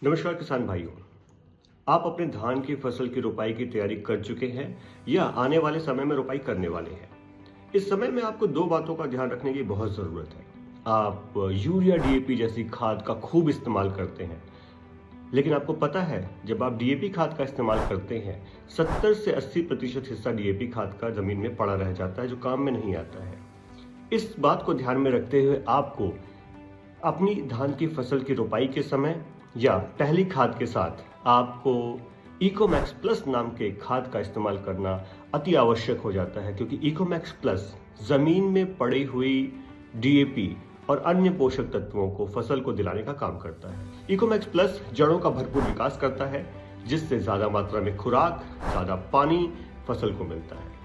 नमस्कार किसान भाइयों। आप अपने धान की फसल की रोपाई की तैयारी कर चुके हैं या आने वाले समय में रोपाई करने वाले हैं। इस समय में आपको दो बातों का ध्यान रखने की बहुत ज़रूरत है। आप यूरिया डीएपी जैसी खाद का खूब इस्तेमाल करते हैं, लेकिन आपको पता है जब आप डीएपी खाद का इस्तेमाल करते हैं 70 से 80% हिस्सा डीएपी खाद का ज़मीन में पड़ा रह जाता है, जो काम में नहीं आता है। इस बात को ध्यान में रखते हुए आपको अपनी धान की फसल की रोपाई के समय या पहली खाद के साथ आपको इकोमैक्स प्लस नाम के खाद का इस्तेमाल करना अति आवश्यक हो जाता है, क्योंकि इकोमैक्स प्लस जमीन में पड़ी हुई डीएपी और अन्य पोषक तत्वों को फसल को दिलाने का काम करता है। इकोमैक्स प्लस जड़ों का भरपूर विकास करता है, जिससे ज्यादा मात्रा में खुराक, ज्यादा पानी फसल को मिलता है।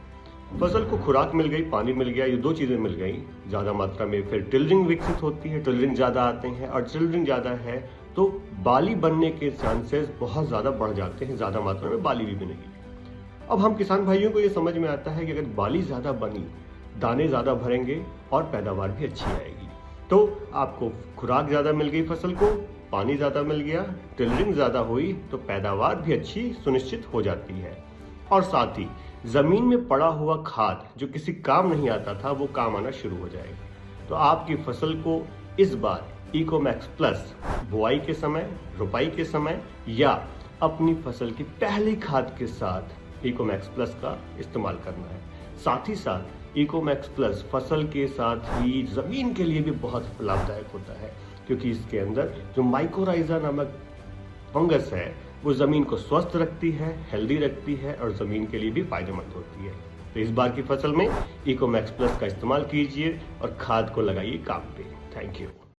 फसल को खुराक मिल गई, पानी मिल गया, ये दो चीजें मिल गई, ज्यादा मात्रा में फिर टिलरिंग विकसित होती है, टिलरिंग ज्यादा आते हैं और टिलरिंग ज्यादा है तो बाली बनने के चांसेस बहुत ज्यादा बढ़ जाते हैं, ज्यादा मात्रा में बाली भी बनेगी। अब हम किसान भाइयों को ये समझ में आता है कि अगर बाली ज्यादा बनी, दाने ज्यादा भरेंगे और पैदावार भी अच्छी आएगी। तो आपको खुराक ज्यादा मिल गई, फसल को पानी ज्यादा मिल गया, टिलरिंग ज्यादा हुई तो पैदावार भी अच्छी सुनिश्चित हो जाती है। और साथ ही जमीन में पड़ा हुआ खाद जो किसी काम नहीं आता था, वो काम आना शुरू हो जाएगा। तो आपकी फसल को इस बार इकोमैक्स प्लस बुआई के समय, रोपाई के समय या अपनी फसल की पहली खाद के साथ इकोमैक्स प्लस का इस्तेमाल करना है। साथ ही साथ इकोमैक्स प्लस फसल के साथ ही जमीन के लिए भी बहुत लाभदायक होता है, क्योंकि इसके अंदर जो माइकोराइजा नामक फंगस है वो जमीन को स्वस्थ रखती है, हेल्दी रखती है और जमीन के लिए भी फायदेमंद होती है। तो इस बार की फसल में इकोमैक्स प्लस का इस्तेमाल कीजिए और खाद को लगाइए काम पे। Thank you.